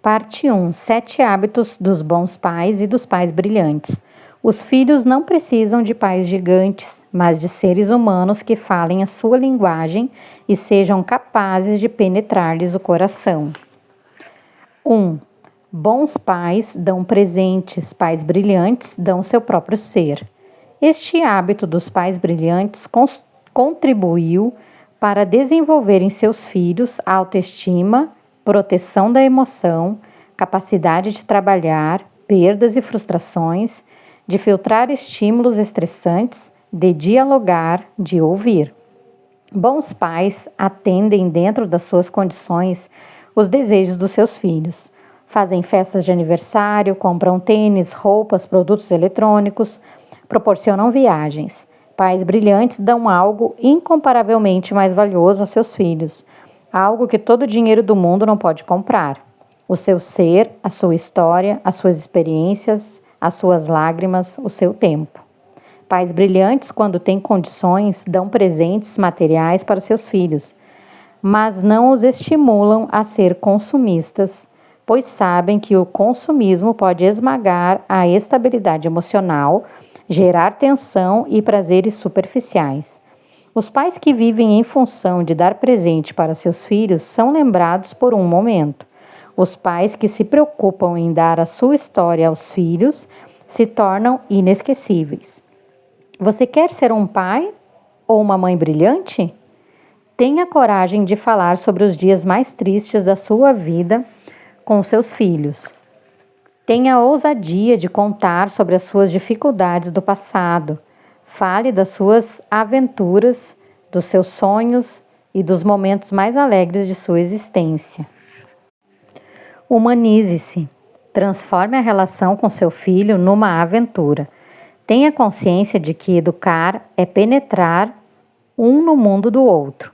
Parte 1. 7 hábitos dos bons pais e dos pais brilhantes. Os filhos não precisam de pais gigantes, mas de seres humanos que falem a sua linguagem e sejam capazes de penetrar-lhes o coração. 1. Bons pais dão presentes, pais brilhantes dão seu próprio ser. Este hábito dos pais brilhantes contribuiu para desenvolver em seus filhos a autoestima, proteção da emoção, capacidade de trabalhar, perdas e frustrações, de filtrar estímulos estressantes, de dialogar, de ouvir. Bons pais atendem dentro das suas condições os desejos dos seus filhos. Fazem festas de aniversário, compram tênis, roupas, produtos eletrônicos, proporcionam viagens. Pais brilhantes dão algo incomparavelmente mais valioso aos seus filhos, algo que todo o dinheiro do mundo não pode comprar: o seu ser, a sua história, as suas experiências, as suas lágrimas, o seu tempo. Pais brilhantes, quando têm condições, dão presentes materiais para seus filhos, mas não os estimulam a ser consumistas, pois sabem que o consumismo pode esmagar a estabilidade emocional, gerar tensão e prazeres superficiais. Os pais que vivem em função de dar presente para seus filhos são lembrados por um momento. Os pais que se preocupam em dar a sua história aos filhos se tornam inesquecíveis. Você quer ser um pai ou uma mãe brilhante? Tenha coragem de falar sobre os dias mais tristes da sua vida com seus filhos. Tenha a ousadia de contar sobre as suas dificuldades do passado. Fale das suas aventuras, dos seus sonhos e dos momentos mais alegres de sua existência. Humanize-se. Transforme a relação com seu filho numa aventura. Tenha consciência de que educar é penetrar um no mundo do outro.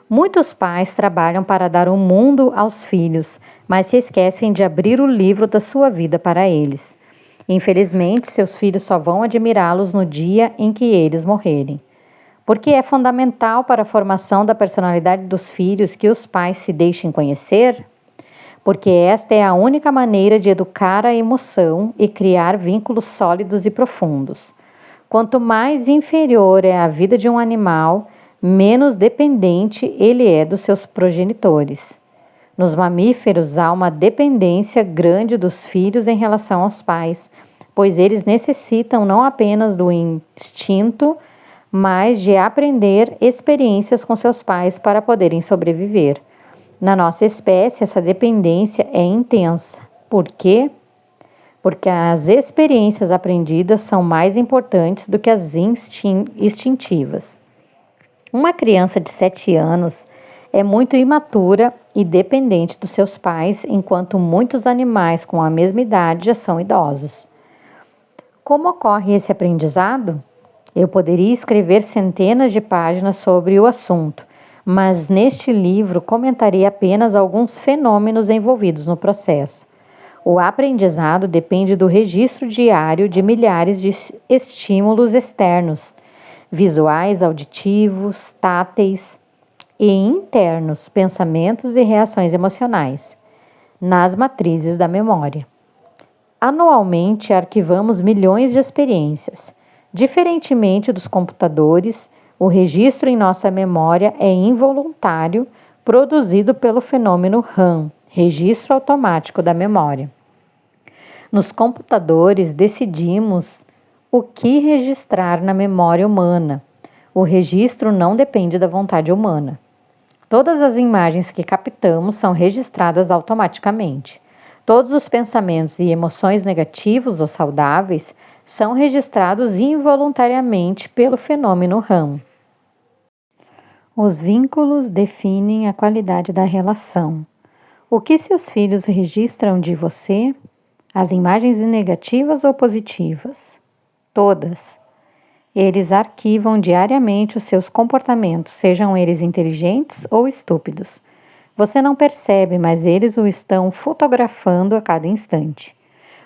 Muitos pais trabalham para dar um mundo aos filhos, mas se esquecem de abrir o livro da sua vida para eles. Infelizmente, seus filhos só vão admirá-los no dia em que eles morrerem. Porque é fundamental para a formação da personalidade dos filhos que os pais se deixem conhecer? Porque esta é a única maneira de educar a emoção e criar vínculos sólidos e profundos. Quanto mais inferior é a vida de um animal, menos dependente ele é dos seus progenitores. Nos mamíferos há uma dependência grande dos filhos em relação aos pais, pois eles necessitam não apenas do instinto, mas de aprender experiências com seus pais para poderem sobreviver. Na nossa espécie, essa dependência é intensa. Por quê? Porque as experiências aprendidas são mais importantes do que as instintivas. Uma criança de 7 anos é muito imatura e dependente dos seus pais, enquanto muitos animais com a mesma idade já são idosos. Como ocorre esse aprendizado? Eu poderia escrever centenas de páginas sobre o assunto, mas neste livro comentarei apenas alguns fenômenos envolvidos no processo. O aprendizado depende do registro diário de milhares de estímulos externos, visuais, auditivos, táteis e internos, pensamentos e reações emocionais, nas matrizes da memória. Anualmente, arquivamos milhões de experiências. Diferentemente dos computadores, o registro em nossa memória é involuntário, produzido pelo fenômeno RAM, registro automático da memória. Nos computadores, decidimos o que registrar na memória humana. O registro não depende da vontade humana. Todas as imagens que captamos são registradas automaticamente. Todos os pensamentos e emoções negativos ou saudáveis são registrados involuntariamente pelo fenômeno RAM. Os vínculos definem a qualidade da relação. O que seus filhos registram de você? As imagens negativas ou positivas? Todas. Eles arquivam diariamente os seus comportamentos, sejam eles inteligentes ou estúpidos. Você não percebe, mas eles o estão fotografando a cada instante.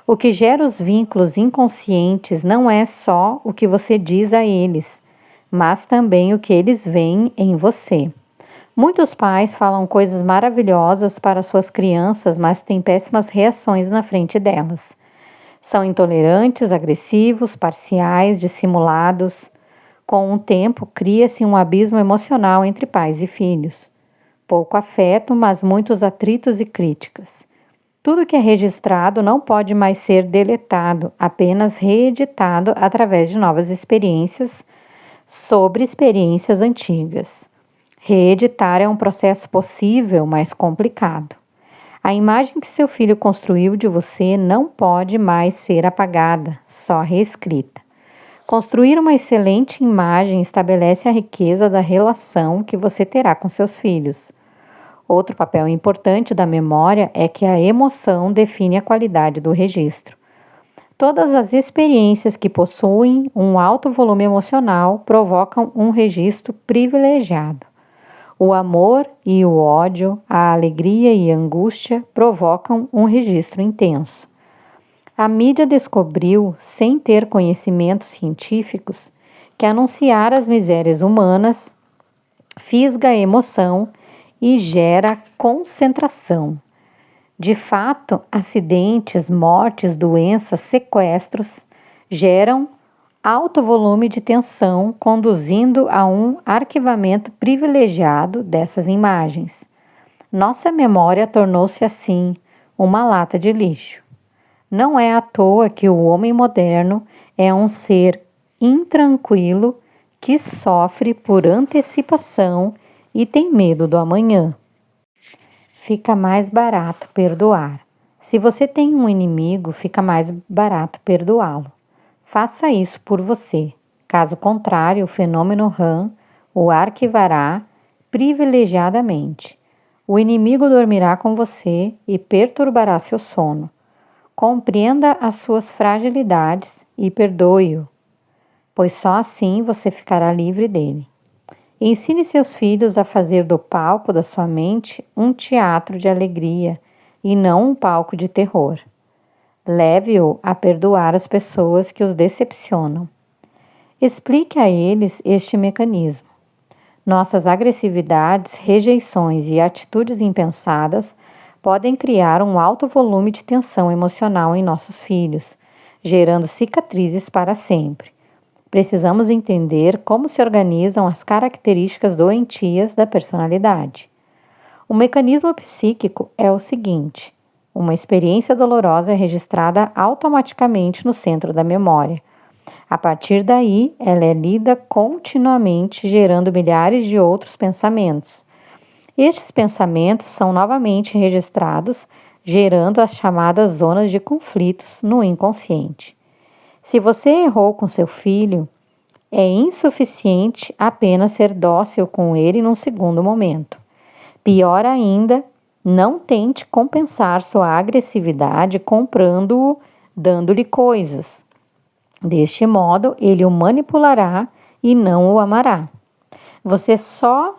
O que gera os vínculos inconscientes não é só o que você diz a eles, mas também o que eles veem em você. Muitos pais falam coisas maravilhosas para suas crianças, mas têm péssimas reações na frente delas. São intolerantes, agressivos, parciais, dissimulados. Com o tempo, cria-se um abismo emocional entre pais e filhos. Pouco afeto, mas muitos atritos e críticas. Tudo que é registrado não pode mais ser deletado, apenas reeditado através de novas experiências sobre experiências antigas. Reeditar é um processo possível, mas complicado. A imagem que seu filho construiu de você não pode mais ser apagada, só reescrita. Construir uma excelente imagem estabelece a riqueza da relação que você terá com seus filhos. Outro papel importante da memória é que a emoção define a qualidade do registro. Todas as experiências que possuem um alto volume emocional provocam um registro privilegiado. O amor e o ódio, a alegria e a angústia provocam um registro intenso. A mídia descobriu, sem ter conhecimentos científicos, que anunciar as misérias humanas fisga a emoção e gera concentração. De fato, acidentes, mortes, doenças, sequestros geram alto volume de tensão, conduzindo a um arquivamento privilegiado dessas imagens. Nossa memória tornou-se assim uma lata de lixo. Não é à toa que o homem moderno é um ser intranquilo que sofre por antecipação e tem medo do amanhã. Fica mais barato perdoar. Se você tem um inimigo, fica mais barato perdoá-lo. Faça isso por você. Caso contrário, o fenômeno RAM o arquivará privilegiadamente. O inimigo dormirá com você e perturbará seu sono. Compreenda as suas fragilidades e perdoe-o, pois só assim você ficará livre dele. Ensine seus filhos a fazer do palco da sua mente um teatro de alegria e não um palco de terror. Leve-o a perdoar as pessoas que os decepcionam. Explique a eles este mecanismo. Nossas agressividades, rejeições e atitudes impensadas podem criar um alto volume de tensão emocional em nossos filhos, gerando cicatrizes para sempre. Precisamos entender como se organizam as características doentias da personalidade. O mecanismo psíquico é o seguinte: uma experiência dolorosa é registrada automaticamente no centro da memória. A partir daí, ela é lida continuamente, gerando milhares de outros pensamentos. Estes pensamentos são novamente registrados, gerando as chamadas zonas de conflitos no inconsciente. Se você errou com seu filho, é insuficiente apenas ser dócil com ele num segundo momento. Pior ainda, não tente compensar sua agressividade comprando-o, dando-lhe coisas. Deste modo, ele o manipulará e não o amará. Você só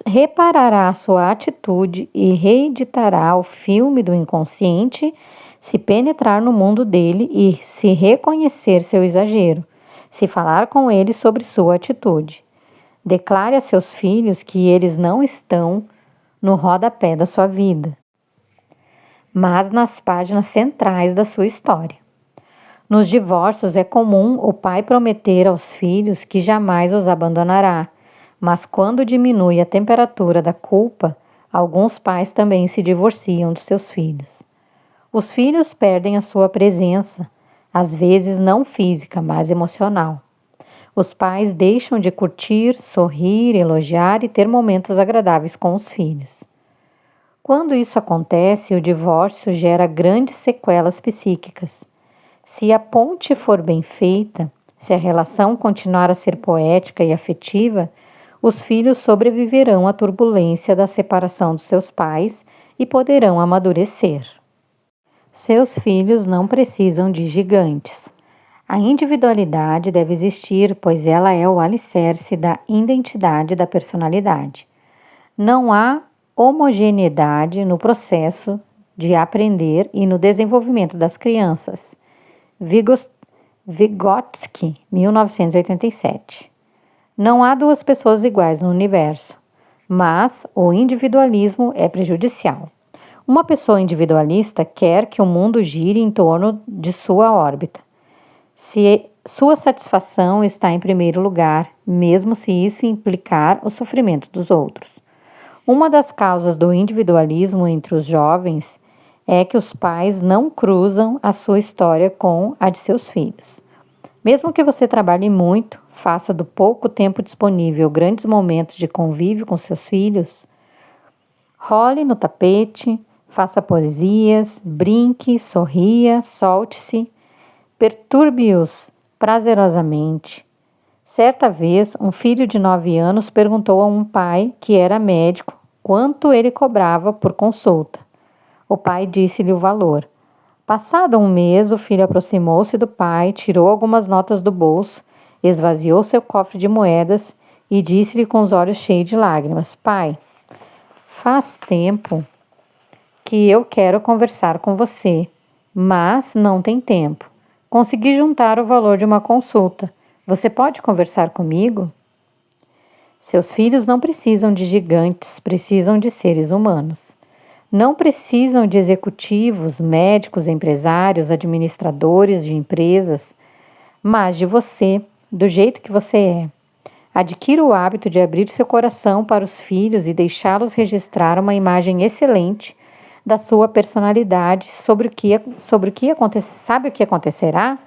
reparará sua atitude e reeditará o filme do inconsciente se penetrar no mundo dele e se reconhecer seu exagero, se falar com ele sobre sua atitude. Declare a seus filhos que eles não estão no rodapé da sua vida, mas nas páginas centrais da sua história. Nos divórcios é comum o pai prometer aos filhos que jamais os abandonará, mas quando diminui a temperatura da culpa, alguns pais também se divorciam dos seus filhos. Os filhos perdem a sua presença, às vezes não física, mas emocional. Os pais deixam de curtir, sorrir, elogiar e ter momentos agradáveis com os filhos. Quando isso acontece, o divórcio gera grandes sequelas psíquicas. Se a ponte for bem feita, se a relação continuar a ser poética e afetiva, os filhos sobreviverão à turbulência da separação dos seus pais e poderão amadurecer. Seus filhos não precisam de gigantes. A individualidade deve existir, pois ela é o alicerce da identidade da personalidade. Não há homogeneidade no processo de aprender e no desenvolvimento das crianças. Vygotsky, 1987. Não há duas pessoas iguais no universo. mas o individualismo é prejudicial. Uma pessoa individualista quer que o mundo gire em torno de sua órbita. Se sua satisfação está em primeiro lugar, mesmo se isso implicar o sofrimento dos outros. Uma das causas do individualismo entre os jovens é que os pais não cruzam a sua história com a de seus filhos. Mesmo que você trabalhe muito, faça do pouco tempo disponível grandes momentos de convívio com seus filhos, role no tapete, faça poesias, brinque, sorria, solte-se, perturbe-os prazerosamente. Certa vez, um filho de 9 anos perguntou a um pai que era médico quanto ele cobrava por consulta. O pai disse-lhe o valor. Passado um mês, o filho aproximou-se do pai, tirou algumas notas do bolso, esvaziou seu cofre de moedas e disse-lhe com os olhos cheios de lágrimas: Pai, faz tempo que eu quero conversar com você, mas não tem tempo. Consegui juntar o valor de uma consulta. Você pode conversar comigo? Seus filhos não precisam de gigantes, precisam de seres humanos. Não precisam de executivos, médicos, empresários, administradores de empresas, mas de você, do jeito que você é. Adquira o hábito de abrir seu coração para os filhos e deixá-los registrar uma imagem excelente da sua personalidade sobre o que acontece. Sabe o que acontecerá?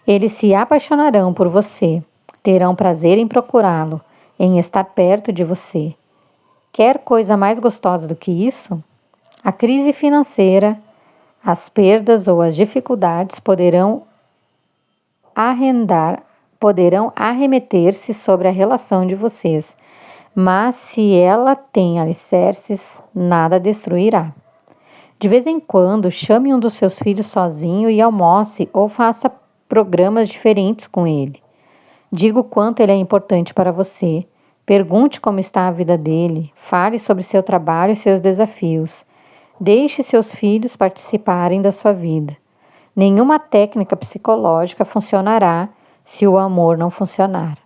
Eles se apaixonarão por você, terão prazer em procurá-lo, em estar perto de você. Quer coisa mais gostosa do que isso? A crise financeira, as perdas ou as dificuldades poderão arremeter-se sobre a relação de vocês, mas se ela tem alicerces, nada destruirá. De vez em quando, chame um dos seus filhos sozinho e almoce ou faça programas diferentes com ele. Diga o quanto ele é importante para você. Pergunte como está a vida dele. Fale sobre seu trabalho e seus desafios. Deixe seus filhos participarem da sua vida. Nenhuma técnica psicológica funcionará se o amor não funcionar.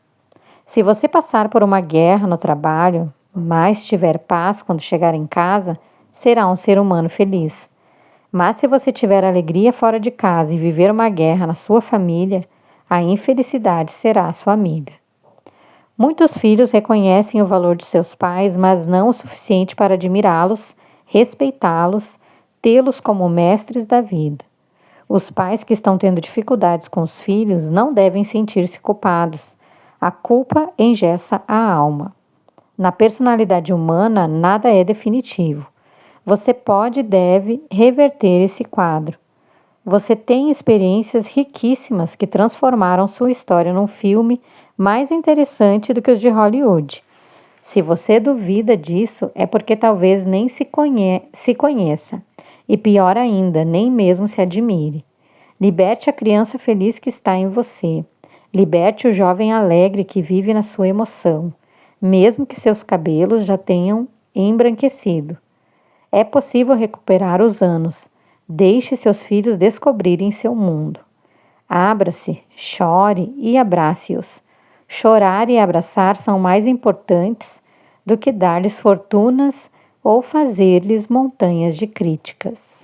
Se você passar por uma guerra no trabalho, mas tiver paz quando chegar em casa, será um ser humano feliz. Mas se você tiver alegria fora de casa e viver uma guerra na sua família, a infelicidade será sua amiga. Muitos filhos reconhecem o valor de seus pais, mas não o suficiente para admirá-los, respeitá-los, tê-los como mestres da vida. Os pais que estão tendo dificuldades com os filhos não devem sentir-se culpados. A culpa engessa a alma. Na personalidade humana, nada é definitivo. Você pode e deve reverter esse quadro. Você tem experiências riquíssimas que transformaram sua história num filme mais interessante do que os de Hollywood. Se você duvida disso, é porque talvez nem se conheça. E pior ainda, nem mesmo se admire. Liberte a criança feliz que está em você. Liberte o jovem alegre que vive na sua emoção, mesmo que seus cabelos já tenham embranquecido. É possível recuperar os anos. Deixe seus filhos descobrirem seu mundo. Abra-se, chore e abrace-os. Chorar e abraçar são mais importantes do que dar-lhes fortunas ou fazer-lhes montanhas de críticas.